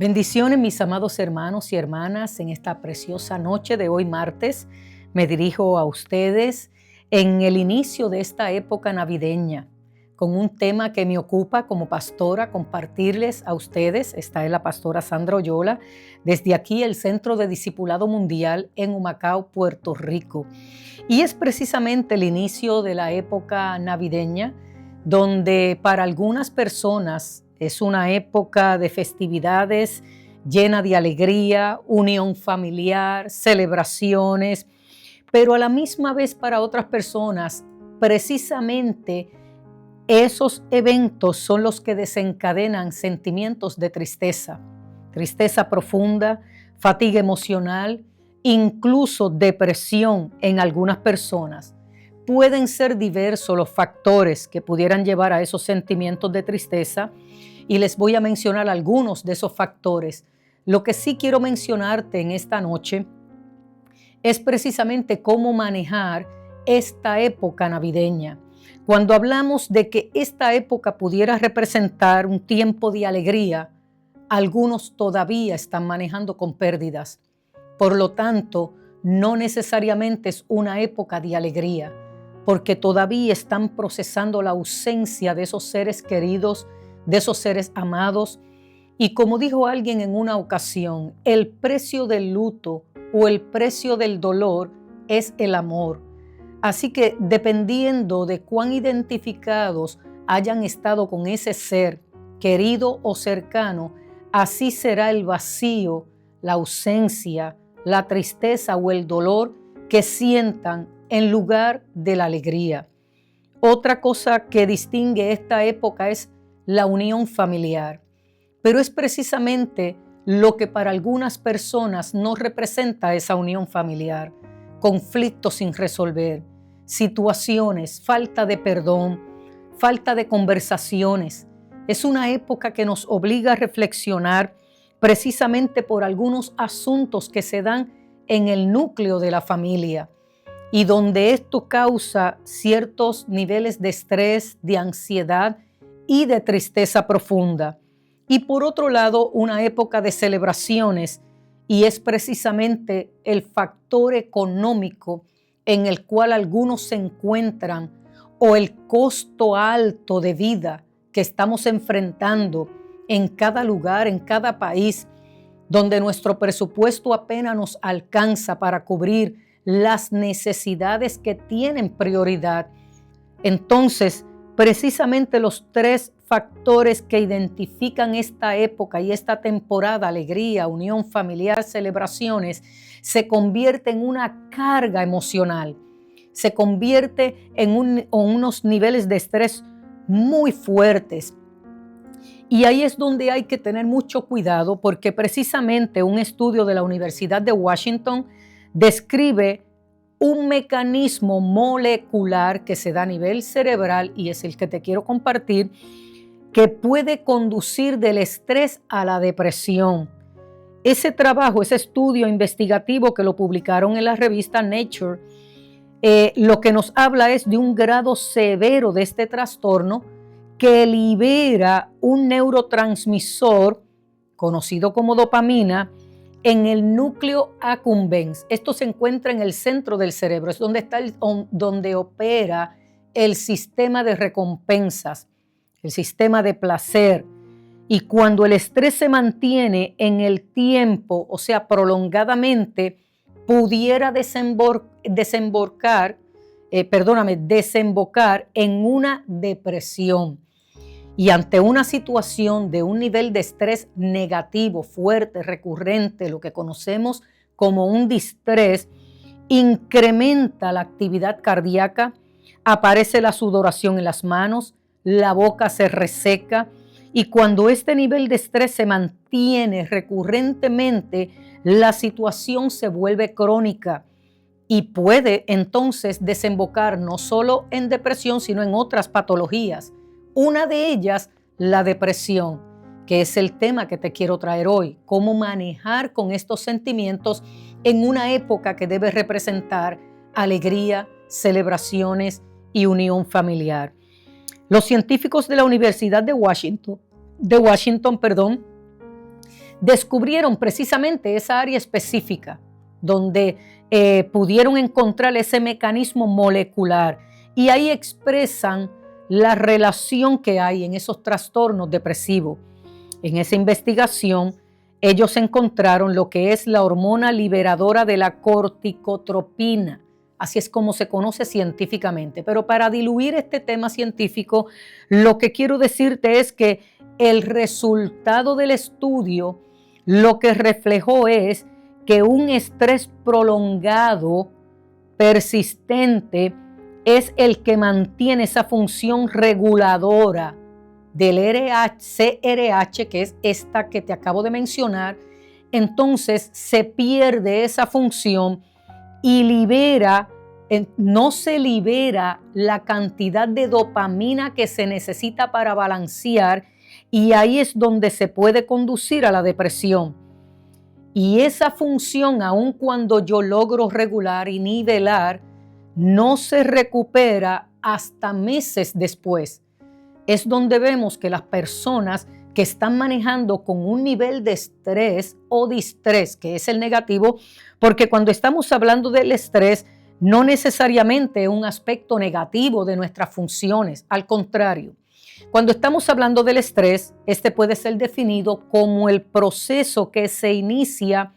Bendiciones, mis amados hermanos y hermanas, en esta preciosa noche de hoy martes. Me dirijo a ustedes en el inicio de esta época navideña, con un tema que me ocupa como pastora compartirles a ustedes. Esta es la pastora Sandra Oyola, desde aquí el Centro de Discipulado Mundial en Humacao, Puerto Rico. Y es precisamente el inicio de la época navideña, donde para algunas personas es una época de festividades llena de alegría, unión familiar, celebraciones, pero a la misma vez para otras personas, precisamente esos eventos son los que desencadenan sentimientos de tristeza, tristeza profunda, fatiga emocional, incluso depresión en algunas personas. Pueden ser diversos los factores que pudieran llevar a esos sentimientos de tristeza y les voy a mencionar algunos de esos factores. Lo que sí quiero mencionarte en esta noche es precisamente cómo manejar esta época navideña. Cuando hablamos de que esta época pudiera representar un tiempo de alegría, algunos todavía están manejando con pérdidas. Por lo tanto, no necesariamente es una época de alegría, porque todavía están procesando la ausencia de esos seres queridos, de esos seres amados. Y como dijo alguien en una ocasión, el precio del luto o el precio del dolor es el amor. Así que dependiendo de cuán identificados hayan estado con ese ser querido o cercano, así será el vacío, la ausencia, la tristeza o el dolor que sientan en lugar de la alegría. Otra cosa que distingue esta época es la unión familiar, pero es precisamente lo que para algunas personas no representa esa unión familiar: conflictos sin resolver, situaciones, falta de perdón, falta de conversaciones. Es una época que nos obliga a reflexionar precisamente por algunos asuntos que se dan en el núcleo de la familia y donde esto causa ciertos niveles de estrés, de ansiedad y de tristeza profunda. Y por otro lado, una época de celebraciones, y es precisamente el factor económico en el cual algunos se encuentran, o el costo alto de vida que estamos enfrentando en cada lugar, en cada país, donde nuestro presupuesto apenas nos alcanza para cubrir las necesidades que tienen prioridad. Entonces, precisamente los tres factores que identifican esta época y esta temporada: alegría, unión familiar, celebraciones, se convierte en una carga emocional, se convierte en unos niveles de estrés muy fuertes. Y ahí es donde hay que tener mucho cuidado, porque precisamente un estudio de la Universidad de Washington describe un mecanismo molecular que se da a nivel cerebral, y es el que te quiero compartir, que puede conducir del estrés a la depresión. Ese trabajo, ese estudio investigativo que lo publicaron en la revista Nature, lo que nos habla es de un grado severo de este trastorno que libera un neurotransmisor conocido como dopamina en el núcleo accumbens. Esto se encuentra en el centro del cerebro, es donde opera el sistema de recompensas, el sistema de placer. Y cuando el estrés se mantiene en el tiempo, o sea, prolongadamente, pudiera desembocar en una depresión. Y ante una situación de un nivel de estrés negativo, fuerte, recurrente, lo que conocemos como un distrés, incrementa la actividad cardíaca, aparece la sudoración en las manos, la boca se reseca, y cuando este nivel de estrés se mantiene recurrentemente, la situación se vuelve crónica y puede entonces desembocar no solo en depresión, sino en otras patologías. Una de ellas, la depresión, que es el tema que te quiero traer hoy: cómo manejar con estos sentimientos en una época que debe representar alegría, celebraciones y unión familiar. Los científicos de la Universidad de Washington, descubrieron precisamente esa área específica donde pudieron encontrar ese mecanismo molecular y ahí expresan la relación que hay en esos trastornos depresivos. En esa investigación, ellos encontraron lo que es la hormona liberadora de la corticotropina. Así es como se conoce científicamente. Pero para diluir este tema científico, lo que quiero decirte es que el resultado del estudio lo que reflejó es que un estrés prolongado, persistente, es el que mantiene esa función reguladora del CRH, que es esta que te acabo de mencionar. Entonces se pierde esa función y no se libera la cantidad de dopamina que se necesita para balancear, y ahí es donde se puede conducir a la depresión. Y esa función, aun cuando yo logro regular y nivelar, no se recupera hasta meses después. Es donde vemos que las personas que están manejando con un nivel de estrés o distrés, que es el negativo, porque cuando estamos hablando del estrés, no necesariamente es un aspecto negativo de nuestras funciones, al contrario. Cuando estamos hablando del estrés, este puede ser definido como el proceso que se inicia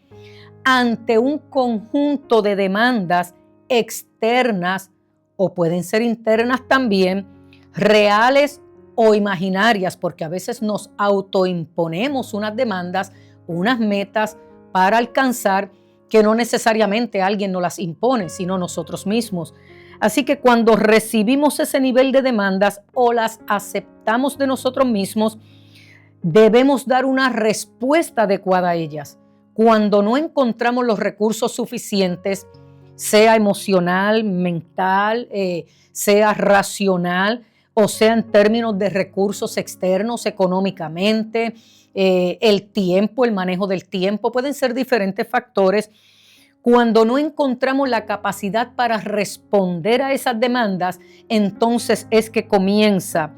ante un conjunto de demandas externas o pueden ser internas también, reales o imaginarias, porque a veces nos autoimponemos unas demandas, unas metas para alcanzar que no necesariamente alguien nos las impone, sino nosotros mismos. Así que cuando recibimos ese nivel de demandas o las aceptamos de nosotros mismos, debemos dar una respuesta adecuada a ellas. Cuando no encontramos los recursos suficientes, sea emocional, mental, sea racional, o sea en términos de recursos externos, económicamente, el tiempo, el manejo del tiempo, pueden ser diferentes factores. Cuando no encontramos la capacidad para responder a esas demandas, entonces es que comienza.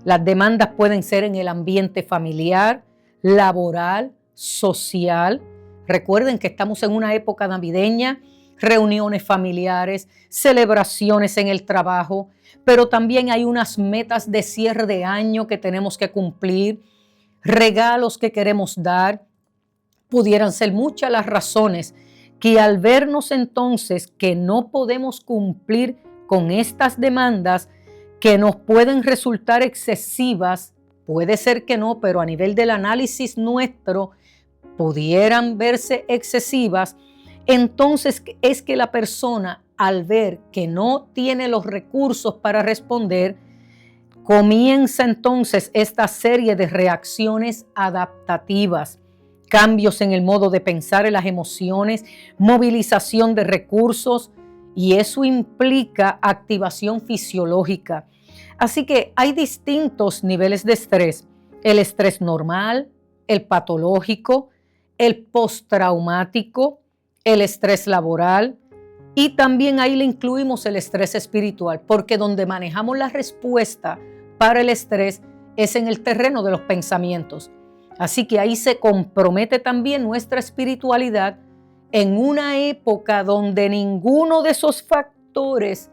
Las demandas pueden ser en el ambiente familiar, laboral, social. Recuerden que estamos en una época navideña, reuniones familiares, celebraciones en el trabajo, pero también hay unas metas de cierre de año que tenemos que cumplir, regalos que queremos dar. Pudieran ser muchas las razones que al vernos entonces que no podemos cumplir con estas demandas que nos pueden resultar excesivas, puede ser que no, pero a nivel del análisis nuestro pudieran verse excesivas, entonces es que la persona al ver que no tiene los recursos para responder, comienza entonces esta serie de reacciones adaptativas, cambios en el modo de pensar, en las emociones, movilización de recursos, y eso implica activación fisiológica. Así que hay distintos niveles de estrés: el estrés normal, el patológico, el postraumático, el estrés laboral, y también ahí le incluimos el estrés espiritual, porque donde manejamos la respuesta para el estrés es en el terreno de los pensamientos. Así que ahí se compromete también nuestra espiritualidad en una época donde ninguno de esos factores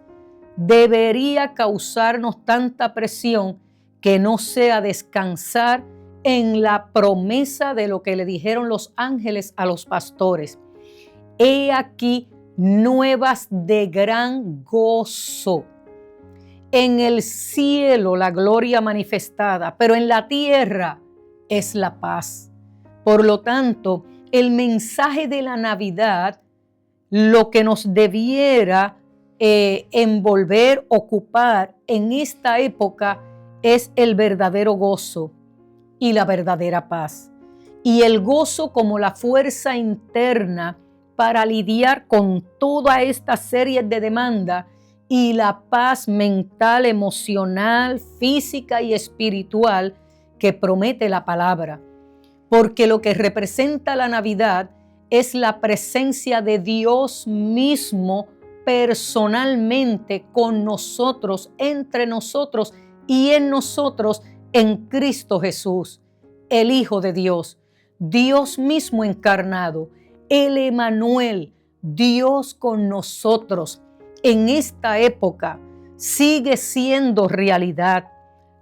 debería causarnos tanta presión que no sea descansar en la promesa de lo que le dijeron los ángeles a los pastores. He aquí nuevas de gran gozo. En el cielo la gloria manifestada, pero en la tierra es la paz. Por lo tanto, el mensaje de la Navidad, lo que nos debiera envolver, ocupar en esta época, es el verdadero gozo y la verdadera paz. Y el gozo como la fuerza interna para lidiar con toda esta serie de demandas, y la paz mental, emocional, física y espiritual que promete la palabra. Porque lo que representa la Navidad es la presencia de Dios mismo personalmente con nosotros, entre nosotros y en nosotros en Cristo Jesús, el Hijo de Dios. Dios mismo encarnado, el Emanuel, Dios con nosotros, en esta época sigue siendo realidad.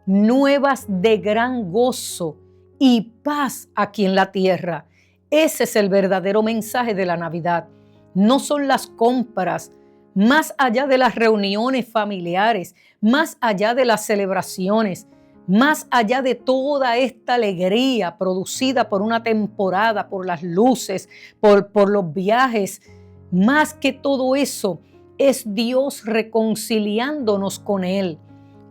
Nuevas de gran gozo y paz aquí en la tierra. Ese es el verdadero mensaje de la Navidad. No son las compras, más allá de las reuniones familiares, más allá de las celebraciones, más allá de toda esta alegría producida por una temporada, por las luces, por los viajes. Más que todo eso, es Dios reconciliándonos con Él.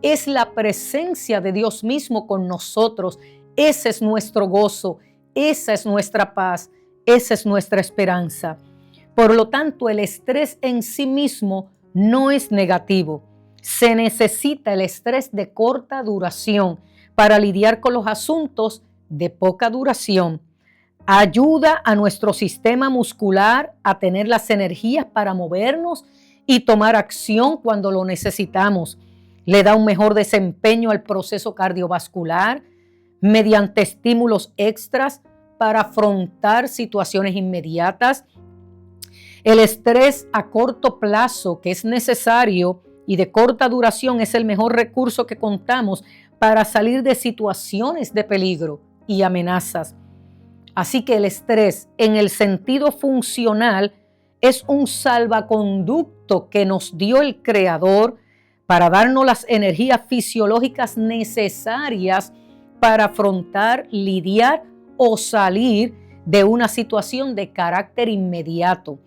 Es la presencia de Dios mismo con nosotros. Ese es nuestro gozo, esa es nuestra paz, esa es nuestra esperanza. Por lo tanto, el estrés en sí mismo no es negativo. Se necesita el estrés de corta duración para lidiar con los asuntos de poca duración. Ayuda a nuestro sistema muscular a tener las energías para movernos y tomar acción cuando lo necesitamos. Le da un mejor desempeño al proceso cardiovascular mediante estímulos extras para afrontar situaciones inmediatas. El estrés a corto plazo, que es necesario y de corta duración, es el mejor recurso que contamos para salir de situaciones de peligro y amenazas. Así que el estrés, en el sentido funcional, es un salvaconducto que nos dio el Creador para darnos las energías fisiológicas necesarias para afrontar, lidiar o salir de una situación de carácter inmediato.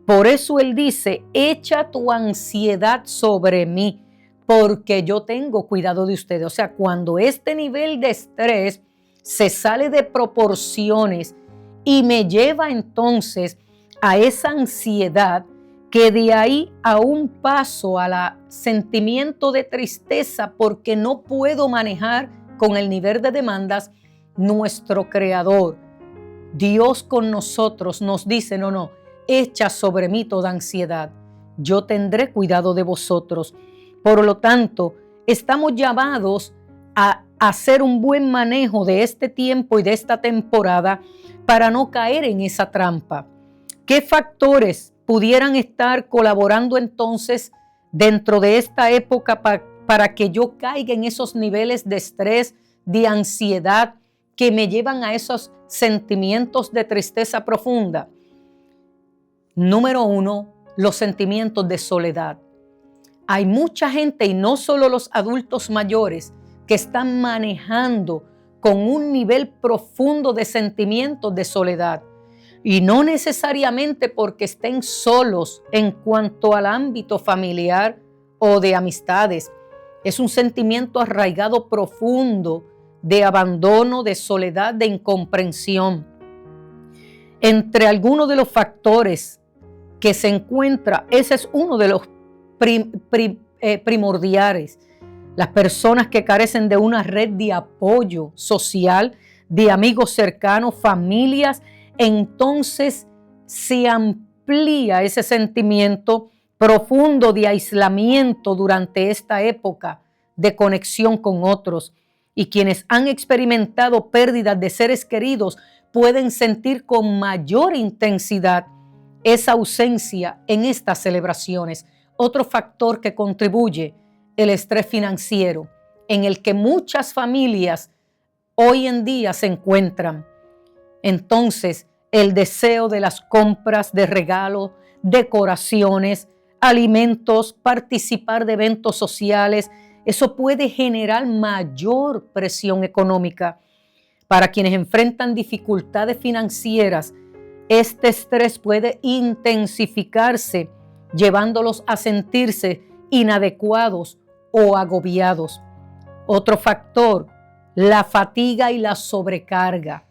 Por eso Él dice, echa tu ansiedad sobre mí, porque yo tengo cuidado de ustedes. O sea, cuando este nivel de estrés se sale de proporciones y me lleva entonces a esa ansiedad, que de ahí a un paso al sentimiento de tristeza porque no puedo manejar con el nivel de demandas, nuestro Creador, Dios con nosotros, nos dice, no, echa sobre mí toda ansiedad, yo tendré cuidado de vosotros. Por lo tanto, estamos llamados a hacer un buen manejo de este tiempo y de esta temporada para no caer en esa trampa. ¿Qué factores pudieran estar colaborando entonces dentro de esta época para que yo caiga en esos niveles de estrés, de ansiedad que me llevan a esos sentimientos de tristeza profunda? Número 1, los sentimientos de soledad. Hay mucha gente, y no solo los adultos mayores, que están manejando con un nivel profundo de sentimientos de soledad. Y no necesariamente porque estén solos en cuanto al ámbito familiar o de amistades. Es un sentimiento arraigado profundo de abandono, de soledad, de incomprensión. Entre algunos de los factores que se encuentra, ese es uno de los primordiales. Las personas que carecen de una red de apoyo social, de amigos cercanos, familias, entonces se amplía ese sentimiento profundo de aislamiento durante esta época de conexión con otros. Y quienes han experimentado pérdidas de seres queridos pueden sentir con mayor intensidad esa ausencia en estas celebraciones. Otro factor que contribuye, el estrés financiero, en el que muchas familias hoy en día se encuentran. Entonces, el deseo de las compras de regalos, decoraciones, alimentos, participar de eventos sociales, eso puede generar mayor presión económica. Para quienes enfrentan dificultades financieras, este estrés puede intensificarse, llevándolos a sentirse inadecuados o agobiados. Otro factor, la fatiga y la sobrecarga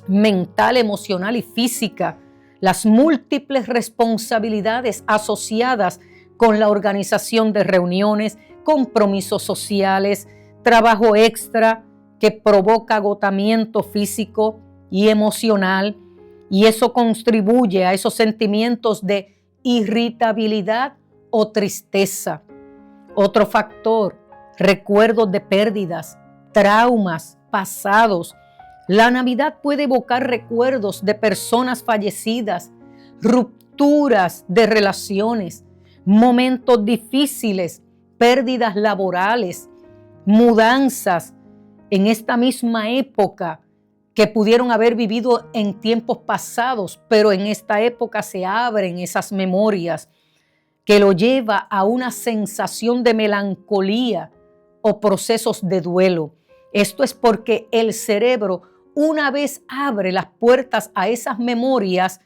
mental, emocional y física, las múltiples responsabilidades asociadas con la organización de reuniones, compromisos sociales, trabajo extra que provoca agotamiento físico y emocional, y eso contribuye a esos sentimientos de irritabilidad o tristeza. Otro factor, recuerdos de pérdidas, traumas pasados, La Navidad puede evocar recuerdos de personas fallecidas, rupturas de relaciones, momentos difíciles, pérdidas laborales, mudanzas en esta misma época que pudieron haber vivido en tiempos pasados, pero en esta época se abren esas memorias que lo lleva a una sensación de melancolía o procesos de duelo. Esto es porque el cerebro, una vez abre las puertas a esas memorias,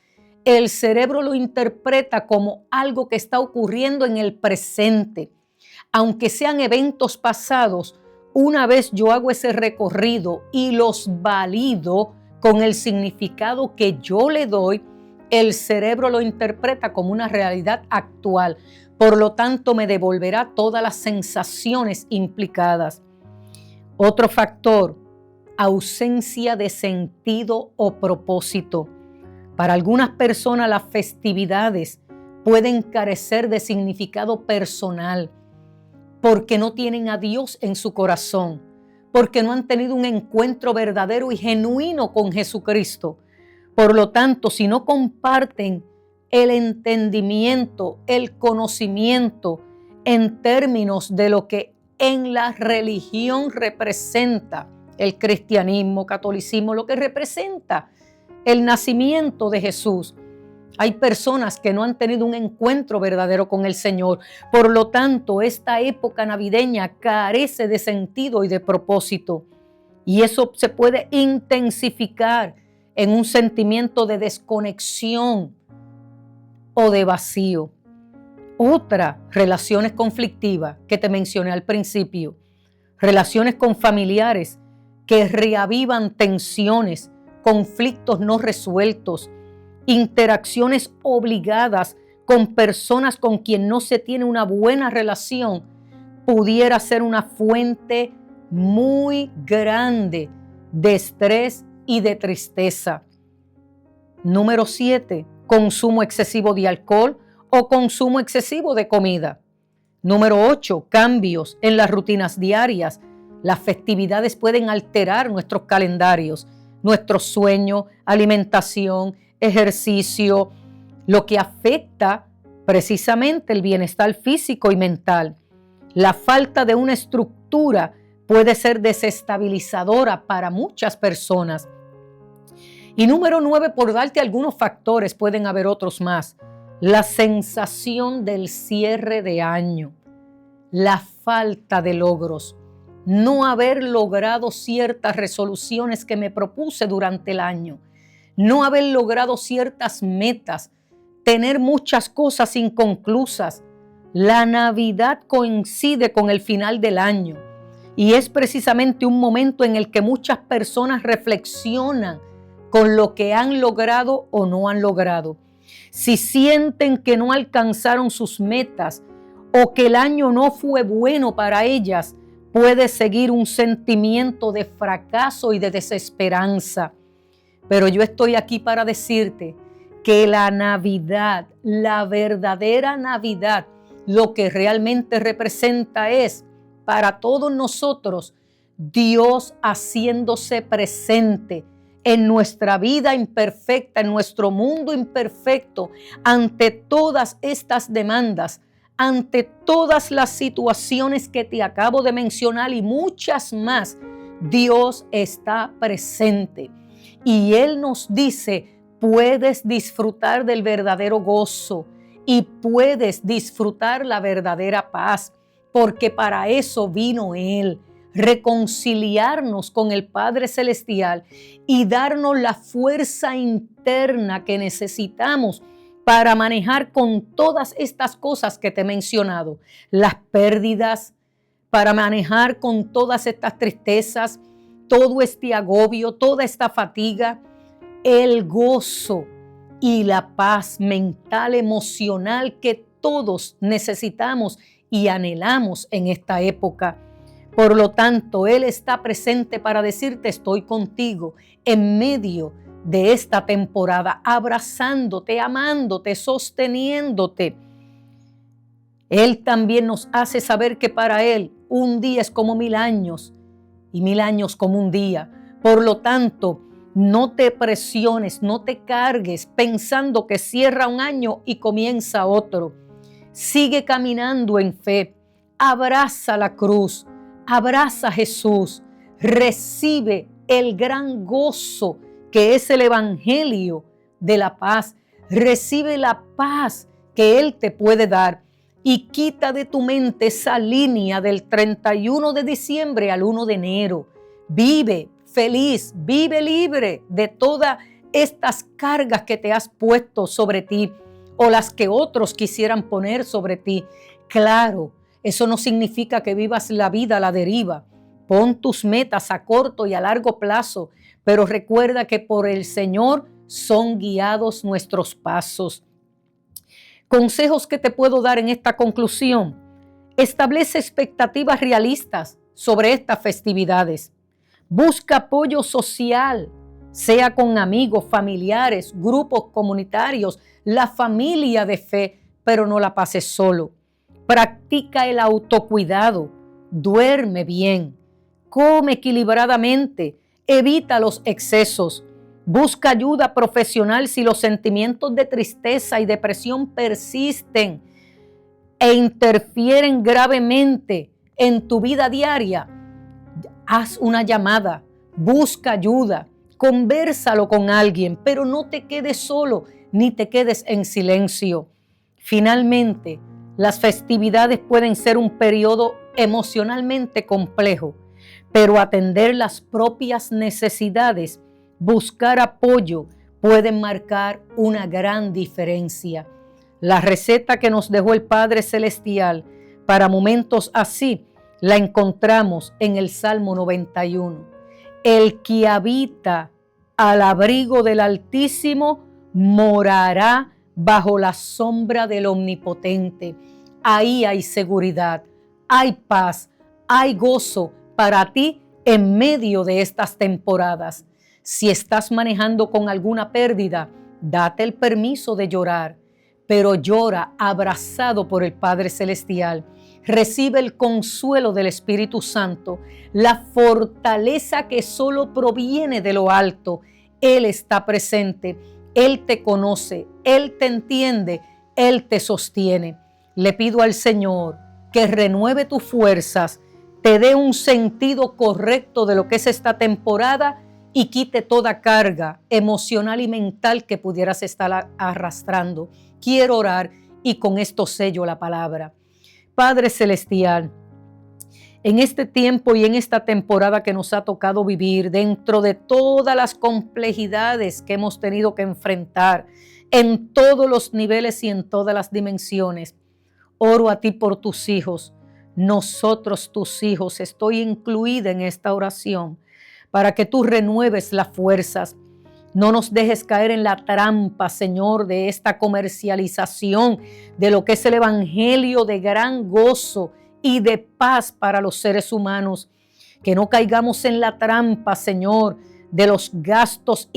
el cerebro lo interpreta como algo que está ocurriendo en el presente. Aunque sean eventos pasados, una vez yo hago ese recorrido y los valido con el significado que yo le doy, el cerebro lo interpreta como una realidad actual. Por lo tanto, me devolverá todas las sensaciones implicadas. Otro factor, ausencia de sentido o propósito. Para algunas personas las festividades pueden carecer de significado personal porque no tienen a Dios en su corazón, porque no han tenido un encuentro verdadero y genuino con Jesucristo. Por lo tanto, si no comparten el entendimiento, el conocimiento en términos de lo que en la religión representa el cristianismo, catolicismo, lo que representa el nacimiento de Jesús, hay personas que no han tenido un encuentro verdadero con el Señor. Por lo tanto, esta época navideña carece de sentido y de propósito. Y eso se puede intensificar en un sentimiento de desconexión o de vacío. Otra, relaciones conflictivas que te mencioné al principio. Relaciones con familiares que reavivan tensiones, conflictos no resueltos, interacciones obligadas con personas con quien no se tiene una buena relación, pudiera ser una fuente muy grande de estrés y de tristeza. Número 7, consumo excesivo de alcohol o consumo excesivo de comida. Número 8, cambios en las rutinas diarias. Las festividades pueden alterar nuestros calendarios, nuestro sueño, alimentación, ejercicio, lo que afecta precisamente el bienestar físico y mental. La falta de una estructura puede ser desestabilizadora para muchas personas. Y número 9, por darte algunos factores, pueden haber otros más. La sensación del cierre de año, la falta de logros, no haber logrado ciertas resoluciones que me propuse durante el año, no haber logrado ciertas metas, tener muchas cosas inconclusas. La Navidad coincide con el final del año y es precisamente un momento en el que muchas personas reflexionan con lo que han logrado o no han logrado. Si sienten que no alcanzaron sus metas o que el año no fue bueno para ellas, puede seguir un sentimiento de fracaso y de desesperanza. Pero yo estoy aquí para decirte que la Navidad, la verdadera Navidad, lo que realmente representa es para todos nosotros Dios haciéndose presente en nuestra vida imperfecta, en nuestro mundo imperfecto, ante todas estas demandas, ante todas las situaciones que te acabo de mencionar y muchas más. Dios está presente. Y Él nos dice, puedes disfrutar del verdadero gozo y puedes disfrutar la verdadera paz, porque para eso vino Él, reconciliarnos con el Padre Celestial y darnos la fuerza interna que necesitamos para manejar con todas estas cosas que te he mencionado, las pérdidas, para manejar con todas estas tristezas, todo este agobio, toda esta fatiga, el gozo y la paz mental, emocional que todos necesitamos y anhelamos en esta época. Por lo tanto, Él está presente para decirte, estoy contigo en medio de esta temporada, abrazándote, amándote, sosteniéndote. Él también nos hace saber que para Él un día es como 1000 años y 1000 años como un día. Por lo tanto, no te presiones, no te cargues pensando que cierra un año y comienza otro. Sigue caminando en fe. Abraza la cruz. Abraza a Jesús. Recibe el gran gozo que es el evangelio de la paz. Recibe la paz que Él te puede dar y quita de tu mente esa línea del 31 de diciembre al 1 de enero. Vive feliz, vive libre de todas estas cargas que te has puesto sobre ti o las que otros quisieran poner sobre ti. Claro, eso no significa que vivas la vida a la deriva. Pon tus metas a corto y a largo plazo, pero recuerda que por el Señor son guiados nuestros pasos. Consejos que te puedo dar en esta conclusión. Establece expectativas realistas sobre estas festividades. Busca apoyo social, sea con amigos, familiares, grupos comunitarios, la familia de fe, pero no la pases solo. Practica el autocuidado, duerme bien, come equilibradamente, evita los excesos. Busca ayuda profesional si los sentimientos de tristeza y depresión persisten e interfieren gravemente en tu vida diaria. Haz una llamada, busca ayuda, convérsalo con alguien, pero no te quedes solo ni te quedes en silencio. Finalmente, las festividades pueden ser un periodo emocionalmente complejo, pero atender las propias necesidades, buscar apoyo, pueden marcar una gran diferencia. La receta que nos dejó el Padre Celestial para momentos así la encontramos en el Salmo 91. El que habita al abrigo del Altísimo morará bajo la sombra del Omnipotente. Ahí hay seguridad, hay paz, hay gozo para ti en medio de estas temporadas. Si estás manejando con alguna pérdida, date el permiso de llorar, pero llora abrazado por el Padre Celestial. Recibe el consuelo del Espíritu Santo, la fortaleza que solo proviene de lo alto. Él está presente, Él te conoce, Él te entiende, Él te sostiene. Le pido al Señor que renueve tus fuerzas, te dé un sentido correcto de lo que es esta temporada y quite toda carga emocional y mental que pudieras estar arrastrando. Quiero orar y con esto sello la palabra. Padre Celestial, en este tiempo y en esta temporada que nos ha tocado vivir, dentro de todas las complejidades que hemos tenido que enfrentar, en todos los niveles y en todas las dimensiones, oro a ti por tus hijos, nosotros tus hijos, estoy incluida en esta oración, para que tú renueves las fuerzas. No nos dejes caer en la trampa, Señor, de esta comercialización de lo que es el evangelio de gran gozo y de paz para los seres humanos. Que no caigamos en la trampa, Señor, de los gastos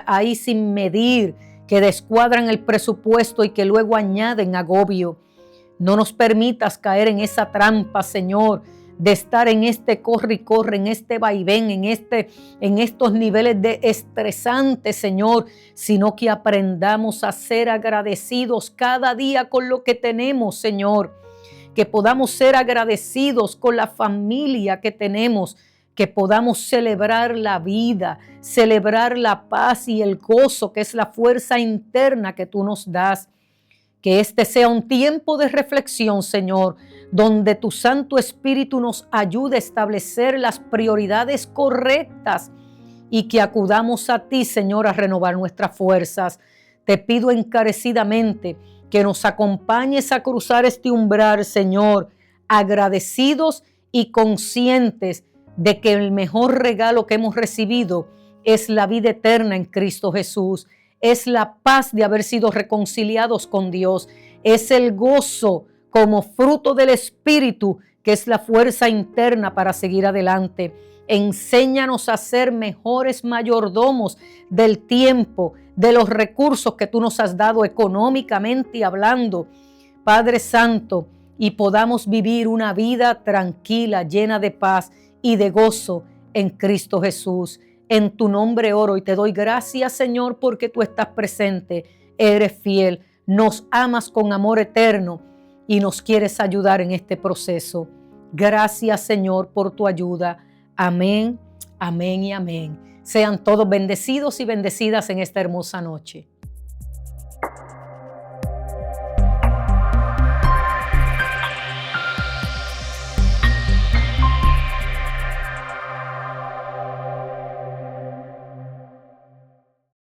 ahí sin medir, que descuadran el presupuesto y que luego añaden agobio. No nos permitas caer en esa trampa, Señor, de estar en este corre y corre, en este vaivén, en estos niveles de estresantes, Señor, sino que aprendamos a ser agradecidos cada día con lo que tenemos, Señor, que podamos ser agradecidos con la familia que tenemos, que podamos celebrar la vida, celebrar la paz y el gozo, que es la fuerza interna que tú nos das. Que este sea un tiempo de reflexión, Señor, donde tu Santo Espíritu nos ayude a establecer las prioridades correctas y que acudamos a ti, Señor, a renovar nuestras fuerzas. Te pido encarecidamente que nos acompañes a cruzar este umbral, Señor, agradecidos y conscientes de que el mejor regalo que hemos recibido es la vida eterna en Cristo Jesús. Es la paz de haber sido reconciliados con Dios. Es el gozo como fruto del Espíritu, que es la fuerza interna para seguir adelante. Enséñanos a ser mejores mayordomos del tiempo, de los recursos que tú nos has dado económicamente hablando, Padre Santo, y podamos vivir una vida tranquila, llena de paz y de gozo en Cristo Jesús. En tu nombre oro y te doy gracias, Señor, porque tú estás presente, eres fiel, nos amas con amor eterno y nos quieres ayudar en este proceso. Gracias, Señor, por tu ayuda. Amén, amén y amén. Sean todos bendecidos y bendecidas en esta hermosa noche.